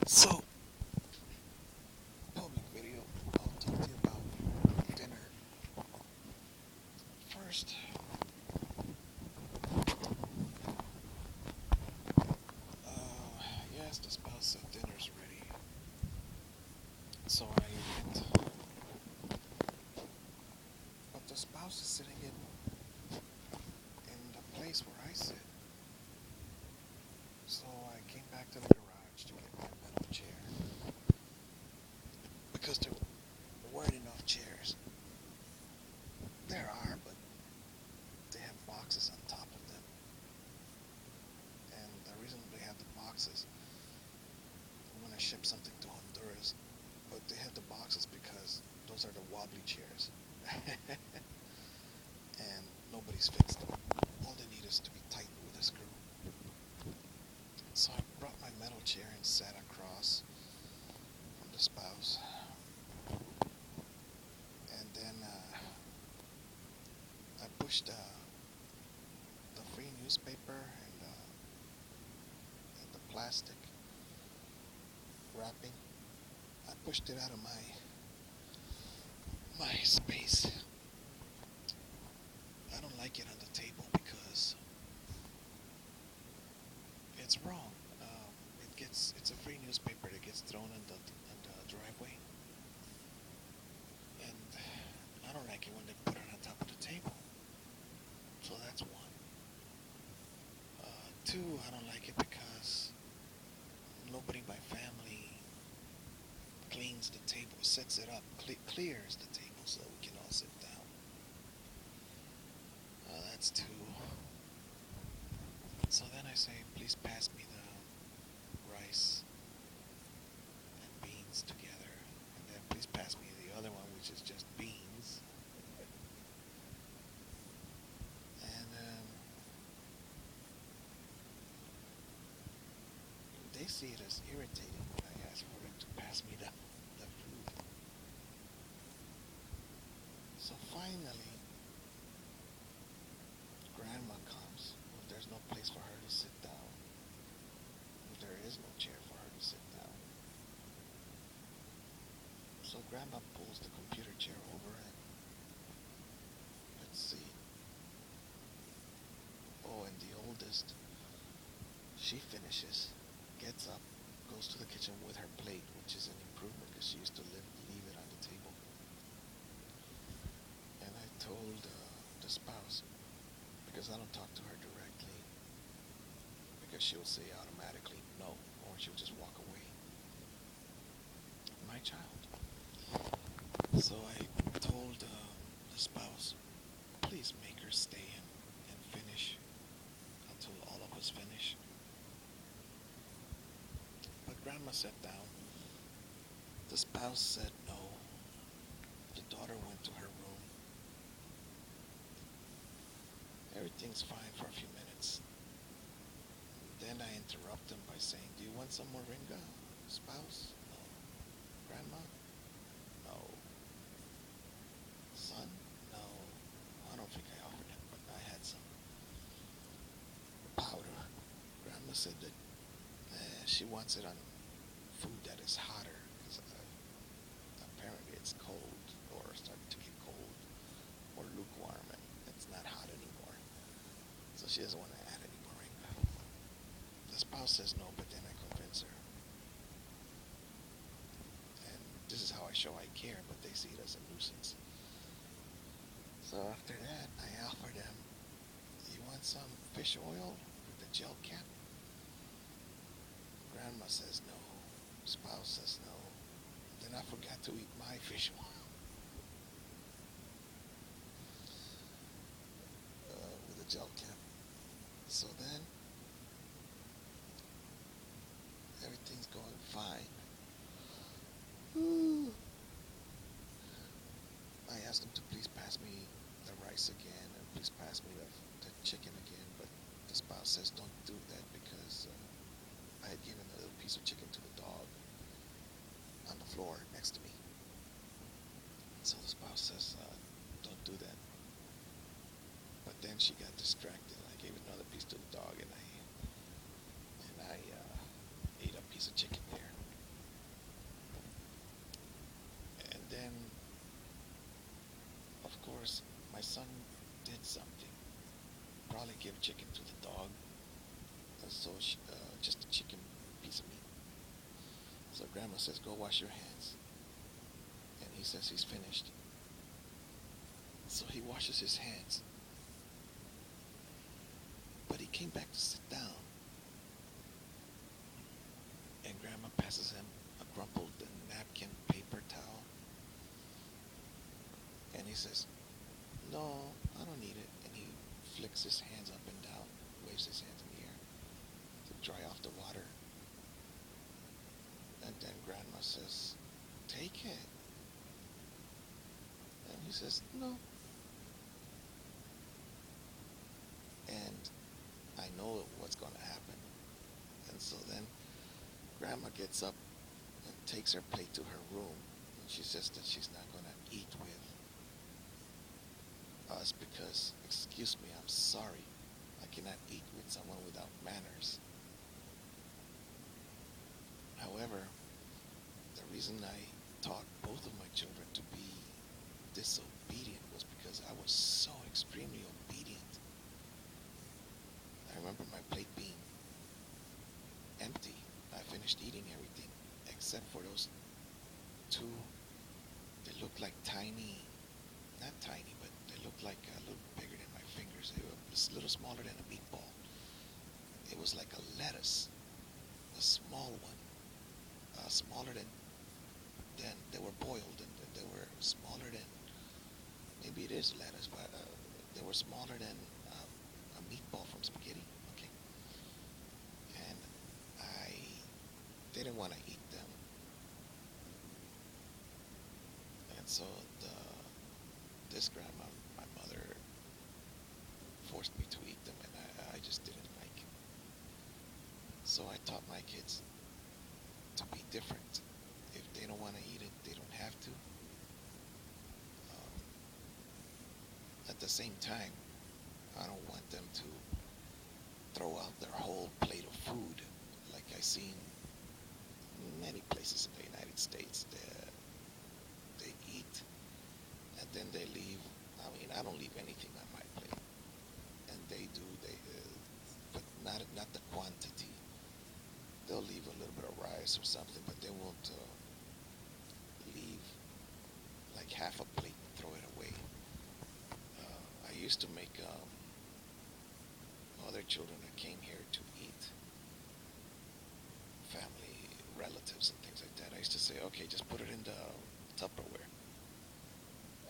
So, public video, I'll talk to you about dinner. First, yes, the spouse said dinner's ready. So I went, but the spouse is sitting in the place where I sit. So I came back to the garage to get my metal chair because there weren't enough chairs. There are, but they have boxes on top of them. And the reason they have the boxes, when I ship something to Honduras, but they have the boxes because those are the wobbly chairs. And nobody's fixed them. All they need is to be tightened with a screw. So I brought my metal chair and sat across from the spouse. And then I pushed the free newspaper and the plastic wrapping. I pushed it out of my space. I don't like it on the table because it's wrong. It's a free newspaper that gets thrown in the driveway, and I don't like it when they put it on top of the table. So that's one. Two, I don't like it because nobody in my family cleans the table, sets it up, clears the table so we can all sit down. That's two. So then I say, please pass me the rice and beans together, and then please pass me the other one, which is just beans. And they see it as irritating when I ask for them to pass me the food. So finally, grandma comes. Well, there's no place for her to sit down. There is no chair for her to sit down. So grandma pulls the computer chair over and let's see. Oh, and the oldest, she finishes, gets up, goes to the kitchen with her plate, which is an improvement because she used to leave it on the table. And I told the spouse, because I don't talk to her directly, because she'll say automatically no, or she'll just walk away. My child. So I told the spouse, please make her stay and finish until all of us finish. But grandma sat down. The spouse said no. The daughter went to her room. Everything's fine for a few minutes. Then I interrupt them by saying, do you want some moringa, spouse? No. Grandma? No. Son? No. I don't think I offered it, but I had some powder. Grandma said that she wants it on food that is hotter, because apparently it's cold, or starting to get cold, or lukewarm, and it's not hot anymore. So she doesn't want to add any moringa. The spouse says no, but then I convince her. And this is how I show I care, but they see it as a nuisance. So after that, I offer them, you want some fish oil with the gel cap? Grandma says no. Spouse says no. Then I forgot to eat my fish oil with the gel cap. So then, everything's going fine. I asked them to please pass me the rice again and please pass me the chicken again, but the spouse says don't do that because I had given a little piece of chicken to the dog on the floor next to me. So the spouse says, don't do that. But then she got distracted. I gave another piece to the dog, and I ate a piece of chicken there. probably give chicken to the dog. So just a chicken piece of meat. So Grandma says, go wash your hands. And he says he's finished. So he washes his hands. But he came back to sit down. And Grandma passes him a crumpled napkin, paper towel. And he says, no, I don't need it. And he flicks his hands up and down, waves his hands in the air to dry off the water. And then Grandma says, take it. And he says, no. And I know what's going to happen. And so then Grandma gets up and takes her plate to her room. And she says that she's not going to eat with us because, excuse me, I'm sorry, I cannot eat with someone without manners. However, the reason I taught both of my children to be disobedient was because I was so extremely obedient. I remember my plate being empty. I finished eating everything except for those two. They looked like tiny, not tiny, but they looked like a little bigger than my fingers. They were a little smaller than a meatball. It was like a lettuce, a small one, smaller than they were boiled, and they were smaller than, maybe it is lettuce, but they were smaller than a meatball from spaghetti. Okay, and I didn't want to eat them, and so this grandma, my mother, forced me to eat them, and I just didn't like it. So I taught my kids to be different. If they don't want to eat it, they don't have to. Um, at the same time, I don't want them to throw out their whole plate of food like I see in many places in the United States. They eat and then they leave. I mean, I don't leave anything on my plate, and they do. But not the quantity. They'll leave a little bit of rice or something, but they won't leave like half a plate and throw it away. I used to make other children that came here to eat, family, relatives, and things like that. I used to say, okay, just put it in the Tupperware.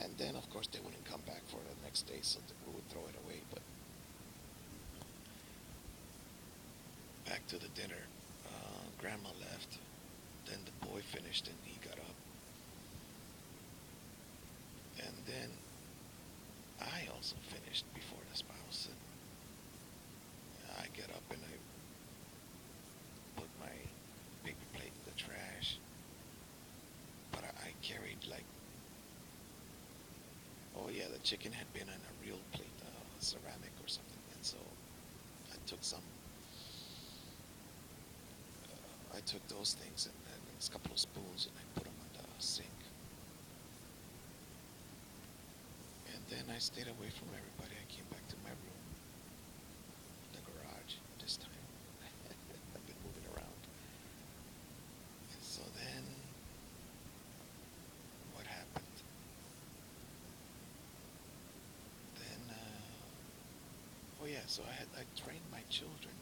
And then, of course, they wouldn't come back for the next day, so we would throw it away. But back to the dinner. Grandma left. Then the boy finished and he got up. And then I also finished before the spouse. And I get up and I put my paper plate in the trash. But I carried like, oh yeah, the chicken had been on a real plate, ceramic or something. And so I took some. I took those things and a couple of spoons and I put them on the sink. And then I stayed away from everybody. I came back to my room, the garage this time. I've been moving around. And so then, what happened? Then, oh yeah, so I trained my children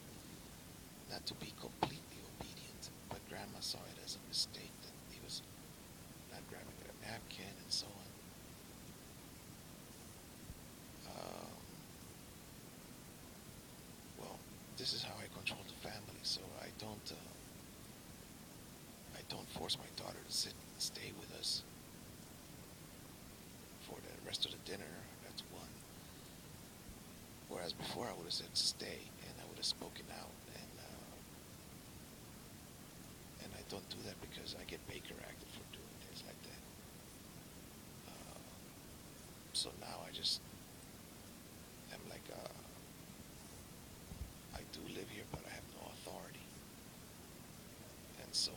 not to be completely obedient, but Grandma saw it as a mistake that he was not grabbing a napkin and so on. Well, this is how I control the family. So I don't force my daughter to stay with us for the rest of the dinner. That's one. Whereas before I would have said stay, and I would have spoken out, and I don't do that because I get Baker acted for doing things like that. So now I just am like, I do live here, but I have no authority, and so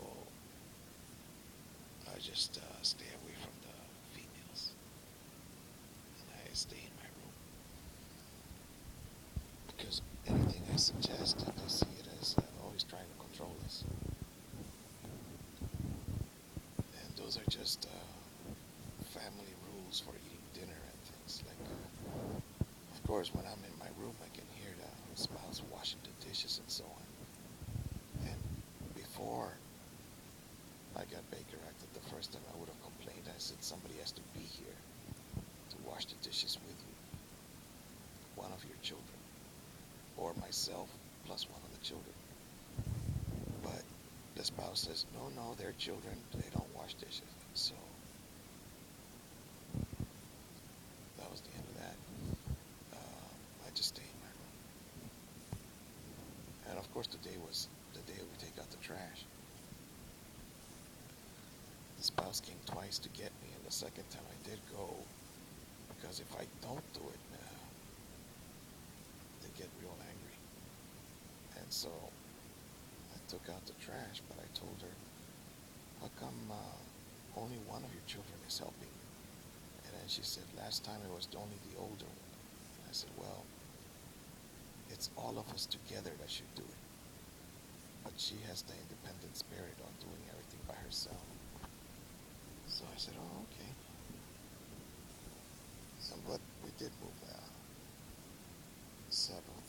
I just stay away from the females, and I stay in my room. suggest that they see it as always trying to control us. And those are just family rules for eating dinner and things. Like, of course, when I'm in my room, I can hear the spouse washing the dishes and so on. And before I got Baker acted, the first time I would have complained, I said somebody has to be here to wash the dishes with you. One of your children, or myself plus one of the children. But the spouse says, no, no, they're children, they don't wash dishes. So that was the end of that. I just stayed in my room. And of course, today was the day we take out the trash. The spouse came twice to get me, and the second time I did go, because if I don't do it, they get real angry. And so I took out the trash, but I told her, how come only one of your children is helping you? And then she said, last time it was only the older one. And I said, well, it's all of us together that should do it. But she has the independent spirit on doing everything by herself. So I said, oh, okay. So, but we did move several